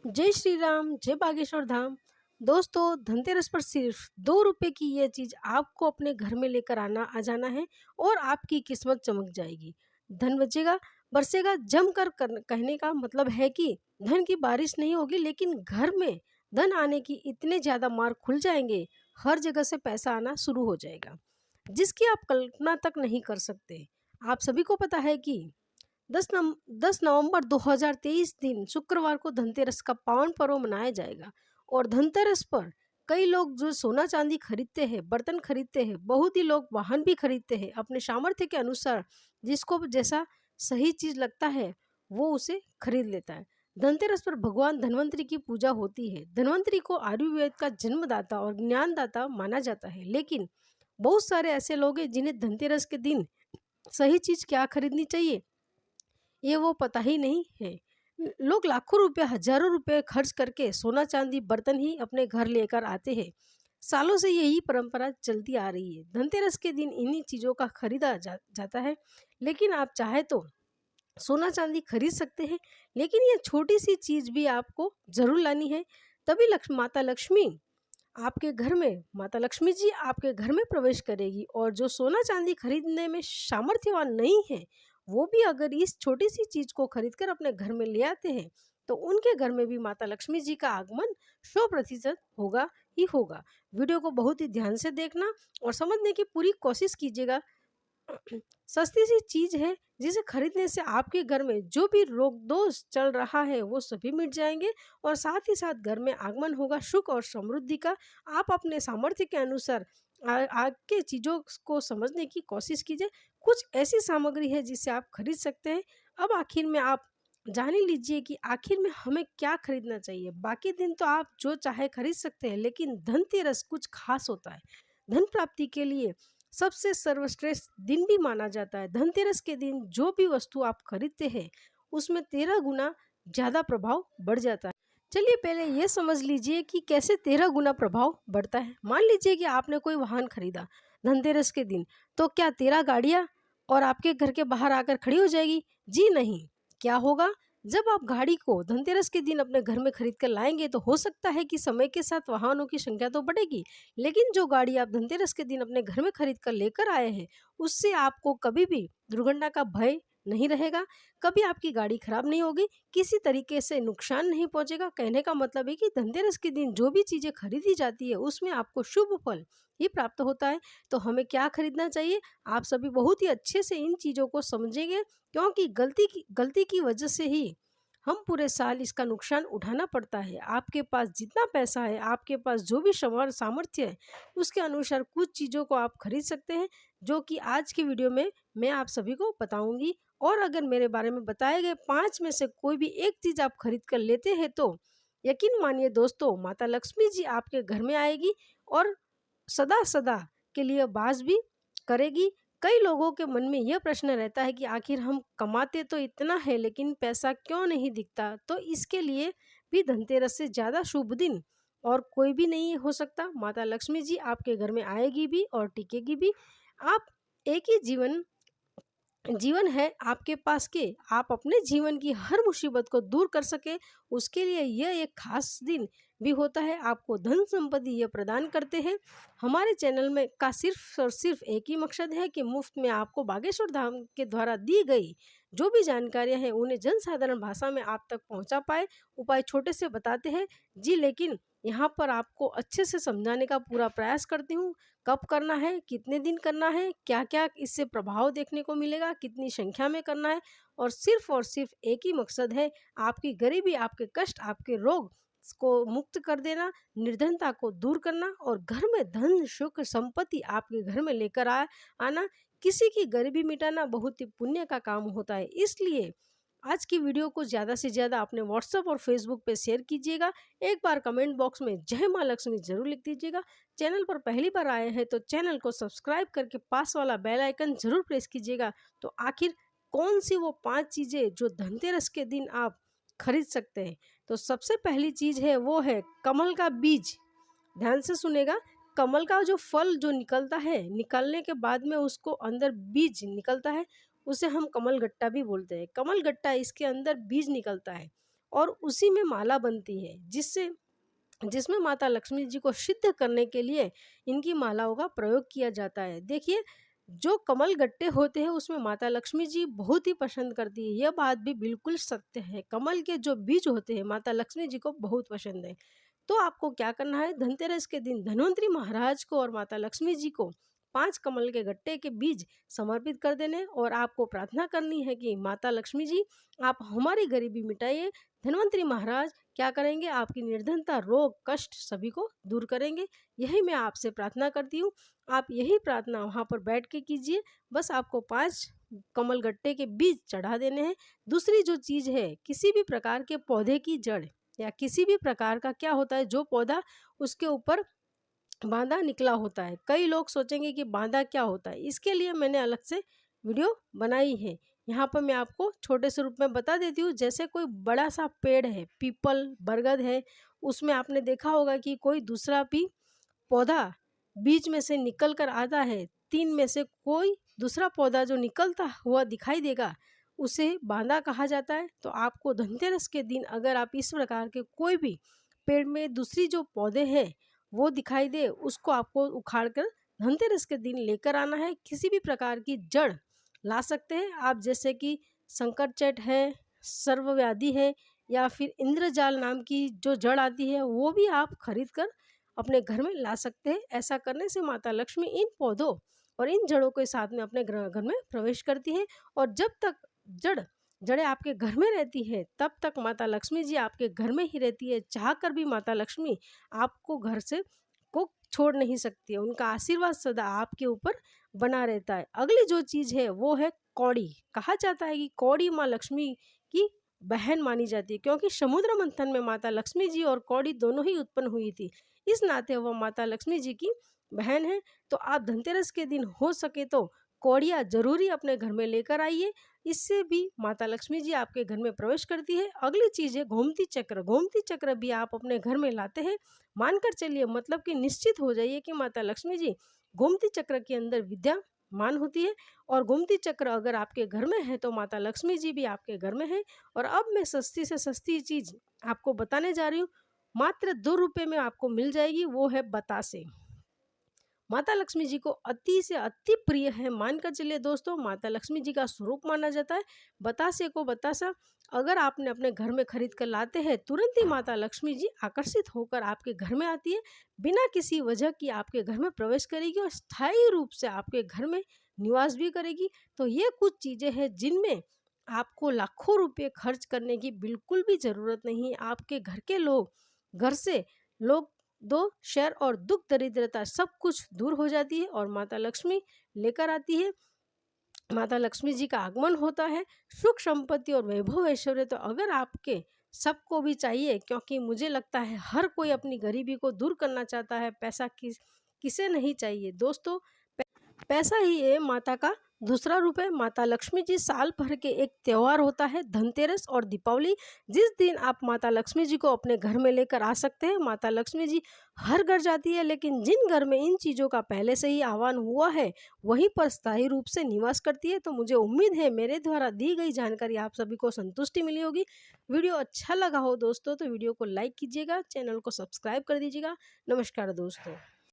जय श्री राम, जय बागेश्वर धाम। दोस्तों, धनतेरस पर सिर्फ 2 रुपए की ये चीज आपको अपने घर में लेकर आ जाना है और आपकी किस्मत चमक जाएगी। धन बचेगा, बरसेगा जमकर कहने का मतलब है कि धन की बारिश नहीं होगी, लेकिन घर में धन आने की इतने ज्यादा मार्ग खुल जाएंगे, हर जगह से पैसा आना शुरू हो जाएगा, जिसकी आप कल्पना तक नहीं कर सकते। आप सभी को पता है कि 10 नवंबर 2023 दिन शुक्रवार को धनतेरस का पावन पर्व मनाया जाएगा। और धनतेरस पर कई लोग जो सोना चांदी खरीदते हैं, बर्तन खरीदते हैं, बहुत ही लोग वाहन भी खरीदते हैं अपने सामर्थ्य के अनुसार। जिसको जैसा सही चीज लगता है वो उसे खरीद लेता है। धनतेरस पर भगवान धन्वंतरी की पूजा होती है। धन्वंतरी को आयुर्वेद का जन्मदाता और ज्ञानदाता माना जाता है, लेकिन बहुत सारे ऐसे लोग हैं जिन्हें धनतेरस के दिन सही चीज क्या खरीदनी चाहिए ये वो पता ही नहीं है। लोग लाखों रुपए, हजारों रुपए खर्च करके सोना चांदी बर्तन ही अपने घर लेकर आते हैं। सालों से यही परंपरा चलती आ रही है। धनतेरस के दिन इन्हीं चीजों का खरीदा जाता है। लेकिन आप चाहे तो सोना चांदी खरीद सकते हैं, लेकिन ये छोटी सी चीज भी आपको जरूर लानी है। तभी माता लक्ष्मी जी आपके घर में प्रवेश करेगी। और जो सोना चांदी खरीदने में सामर्थ्यवान नहीं है, वो भी अगर इस छोटी सी चीज को खरीदकर अपने घर में ले आते हैं, तो उनके घर में भी माता लक्ष्मी जी का आगमन 100% होगा ही होगा। वीडियो को बहुत ही ध्यान से देखना और समझने की पूरी कोशिश कीजिएगा। सस्ती सी चीज है जिसे खरीदने से आपके घर में जो भी रोग दोष चल रहा है वो सभी मिट जाएंगे, और साथ ही साथ घर में आगमन होगा सुख और समृद्धि का। आप अपने सामर्थ्य के अनुसार आगे चीजों को समझने की कोशिश कीजिए। कुछ ऐसी सामग्री है जिसे आप खरीद सकते हैं। अब आखिर में आप जान ही लीजिए कि आखिर में हमें क्या खरीदना चाहिए। बाकी दिन तो आप जो चाहे खरीद सकते हैं, लेकिन धनतेरस कुछ खास होता है। धन प्राप्ति के लिए सबसे सर्वश्रेष्ठ दिन भी माना जाता है। धनतेरस के दिन जो भी वस्तु आप खरीदते हैं उसमें 13 गुना ज्यादा प्रभाव बढ़ जाता है। चलिए पहले ये समझ लीजिए कि कैसे 13 गुना प्रभाव बढ़ता है। मान लीजिए कि आपने कोई वाहन खरीदा धनतेरस के दिन, तो क्या 13 गाड़ियां और आपके घर के बाहर आकर खड़ी हो जाएगी? जी नहीं। क्या होगा, जब आप गाड़ी को धनतेरस के दिन अपने घर में खरीद कर लाएंगे तो हो सकता है कि समय के साथ वाहनों की संख्या तो बढ़ेगी, लेकिन जो गाड़ी आप धनतेरस के दिन अपने घर में खरीद कर लेकर आए हैं उससे आपको कभी भी दुर्घटना का भय नहीं रहेगा। कभी आपकी गाड़ी खराब नहीं होगी, किसी तरीके से नुकसान नहीं पहुंचेगा। कहने का मतलब है कि धनतेरस के दिन जो भी चीजें खरीदी जाती है उसमें आपको शुभ फल ही प्राप्त होता है। तो हमें क्या खरीदना चाहिए, आप सभी बहुत ही अच्छे से इन चीजों को समझेंगे, क्योंकि गलती की वजह से ही हम पूरे साल इसका नुकसान उठाना पड़ता है। आपके पास जितना पैसा है, आपके पास जो भी सामर्थ्य है, उसके अनुसार कुछ चीज़ों को आप खरीद सकते हैं, जो कि आज की वीडियो में मैं आप सभी को बताऊंगी। और अगर मेरे बारे में बताए गए 5 में से कोई भी एक चीज़ आप खरीद कर लेते हैं, तो यकीन मानिए दोस्तों, माता लक्ष्मी जी आपके घर में आएगी और सदा सदा के लिए वास भी करेगी। कई लोगों के मन में यह प्रश्न रहता है कि आखिर हम कमाते तो इतना है, लेकिन पैसा क्यों नहीं दिखता? तो इसके लिए भी धनतेरस से ज़्यादा शुभ दिन और कोई भी नहीं हो सकता। माता लक्ष्मी जी आपके घर में आएगी भी और टिकेगी भी। आप एक ही जीवन है आपके पास के आप अपने जीवन की हर मुसीबत को दूर कर सके, उसके लिए यह एक खास दिन भी होता है। आपको धन संपत्ति यह प्रदान करते हैं। हमारे चैनल में का सिर्फ और सिर्फ एक ही मकसद है कि मुफ्त में आपको बागेश्वर धाम के द्वारा दी गई जो भी जानकारियां हैं उन्हें जनसाधारण भाषा में आप तक पहुंचा पाए। उपाय छोटे से बताते हैं जी, लेकिन यहाँ पर आपको अच्छे से समझाने का पूरा प्रयास करती हूँ। कब करना है, कितने दिन करना है, क्या क्या इससे प्रभाव देखने को मिलेगा, कितनी संख्या में करना है, और सिर्फ एक ही मकसद है, आपकी गरीबी, आपके कष्ट, आपके रोग को मुक्त कर देना, निर्धनता को दूर करना और घर में धन सुख संपत्ति आपके घर में लेकर आना। किसी की गरीबी मिटाना बहुत ही पुण्य का काम होता है। इसलिए आज की वीडियो को ज़्यादा से ज़्यादा अपने व्हाट्सएप और फेसबुक पे शेयर कीजिएगा। एक बार कमेंट बॉक्स में जय माँ लक्ष्मी जरूर लिख दीजिएगा। चैनल पर पहली बार आए हैं तो चैनल को सब्सक्राइब करके पास वाला बेल आइकन जरूर प्रेस कीजिएगा। तो आखिर कौन सी वो 5 चीज़ें जो धनतेरस के दिन आप खरीद सकते हैं? तो सबसे पहली चीज़ है वो है कमल का बीज। ध्यान से सुनेगा। कमल का जो फल जो निकलता है, निकलने के बाद में उसको अंदर बीज निकलता है, उसे हम कमल गट्टा भी बोलते हैं। कमल गट्टा, इसके अंदर बीज निकलता है और उसी में माला बनती है, जिसमें माता लक्ष्मी जी को सिद्ध करने के लिए इनकी मालाओं का प्रयोग किया जाता है। देखिए, जो कमल गट्टे होते हैं उसमें माता लक्ष्मी जी बहुत ही पसंद करती है, यह बात भी बिल्कुल सत्य है। कमल के जो बीज होते हैं माता लक्ष्मी जी को बहुत पसंद है। तो आपको क्या करना है, धनतेरस के दिन धन्वंतरी महाराज को और माता लक्ष्मी जी को 5 कमल के गट्टे के बीज समर्पित कर देने, और आपको प्रार्थना करनी है कि माता लक्ष्मी जी आप हमारी गरीबी मिटाइए। धन्वंतरी महाराज क्या करेंगे, आपकी निर्धनता, रोग, कष्ट सभी को दूर करेंगे। यही मैं आपसे प्रार्थना करती हूँ। आप यही प्रार्थना वहाँ पर बैठ के कीजिए। बस आपको 5 कमल गट्टे के बीज चढ़ा देने हैं। दूसरी जो चीज़ है, किसी भी प्रकार के पौधे की जड़ या किसी भी प्रकार का क्या होता है, जो पौधा उसके ऊपर बांदा निकला होता है। कई लोग सोचेंगे कि बांदा क्या होता है, इसके लिए मैंने अलग से वीडियो बनाई है। यहाँ पर मैं आपको छोटे से रूप में बता देती हूँ। जैसे कोई बड़ा सा पेड़ है, पीपल, बरगद है, उसमें आपने देखा होगा कि कोई दूसरा भी पौधा बीच में से निकल कर आता है, 3 में से कोई दूसरा पौधा जो निकलता हुआ दिखाई देगा, उसे बांदा कहा जाता है। तो आपको धनतेरस के दिन अगर आप इस प्रकार के कोई भी पेड़ में दूसरी जो पौधे हैं वो दिखाई दे, उसको आपको उखाड़ कर धनतेरस के दिन लेकर आना है। किसी भी प्रकार की जड़ ला सकते हैं आप, जैसे कि संकरचट है, सर्वव्याधि है, या फिर इंद्रजाल नाम की जो जड़ आती है, वो भी आप खरीद कर अपने घर में ला सकते हैं। ऐसा करने से माता लक्ष्मी इन पौधों और इन जड़ों के साथ में अपने घर में प्रवेश करती है, और जब तक जड़ें आपके घर में रहती है तब तक माता लक्ष्मी जी आपके घर में ही रहती है। चाह कर भी माता लक्ष्मी आपको घर से को छोड़ नहीं सकती है, उनका आशीर्वाद सदा आपके ऊपर बना रहता है। अगली जो चीज़ है वो है कौड़ी। कहा जाता है कि कौड़ी माँ लक्ष्मी की बहन मानी जाती है, क्योंकि समुद्र मंथन में माता लक्ष्मी जी और कौड़ी दोनों ही उत्पन्न हुई थी, इस नाते वह माता लक्ष्मी जी की बहन है। तो आप धनतेरस के दिन हो सके तो कौड़ियाँ जरूरी अपने घर में लेकर आइए, इससे भी माता लक्ष्मी जी आपके घर में प्रवेश करती है। अगली चीज़ है गोमती चक्र। गोमती चक्र भी आप अपने घर में लाते हैं, मानकर चलिए, मतलब कि निश्चित हो जाइए कि माता लक्ष्मी जी गोमती चक्र के अंदर विद्यमान होती है, और गोमती चक्र अगर आपके घर में है तो माता लक्ष्मी जी भी आपके घर में है। और अब मैं सस्ती से सस्ती चीज़ आपको बताने जा रही हूँ, मात्र 2 रुपये में आपको मिल जाएगी, वो है बतासे। माता लक्ष्मी जी को अति से अति प्रिय है, मानकर चलिए दोस्तों, माता लक्ष्मी जी का स्वरूप माना जाता है। बतासे को बतासा अगर आपने अपने घर में खरीद कर लाते हैं, तुरंत ही माता लक्ष्मी जी आकर्षित होकर आपके घर में आती है, बिना किसी वजह की आपके घर में प्रवेश करेगी और स्थायी रूप से आपके घर में निवास भी करेगी। तो ये कुछ चीज़ें हैं जिनमें आपको लाखों रुपये खर्च करने की बिल्कुल भी ज़रूरत नहीं है। आपके घर के लोग, घर से लोग दो शर और दुख दरिद्रता सब कुछ दूर हो जाती है, और माता लक्ष्मी लेकर आती है। माता लक्ष्मी जी का आगमन होता है, सुख संपत्ति और वैभव ऐश्वर्य तो अगर आपके सबको भी चाहिए, क्योंकि मुझे लगता है हर कोई अपनी गरीबी को दूर करना चाहता है। पैसा किसे नहीं चाहिए दोस्तों, पैसा ही है माता का दूसरा रूप है। माता लक्ष्मी जी साल भर के एक त्यौहार होता है, धनतेरस और दीपावली, जिस दिन आप माता लक्ष्मी जी को अपने घर में लेकर आ सकते हैं। माता लक्ष्मी जी हर घर जाती है, लेकिन जिन घर में इन चीज़ों का पहले से ही आह्वान हुआ है वहीं पर स्थायी रूप से निवास करती है। तो मुझे उम्मीद है मेरे द्वारा दी गई जानकारी आप सभी को संतुष्टि मिली होगी। वीडियो अच्छा लगा हो दोस्तों तो वीडियो को लाइक कीजिएगा, चैनल को सब्सक्राइब कर दीजिएगा। नमस्कार दोस्तों।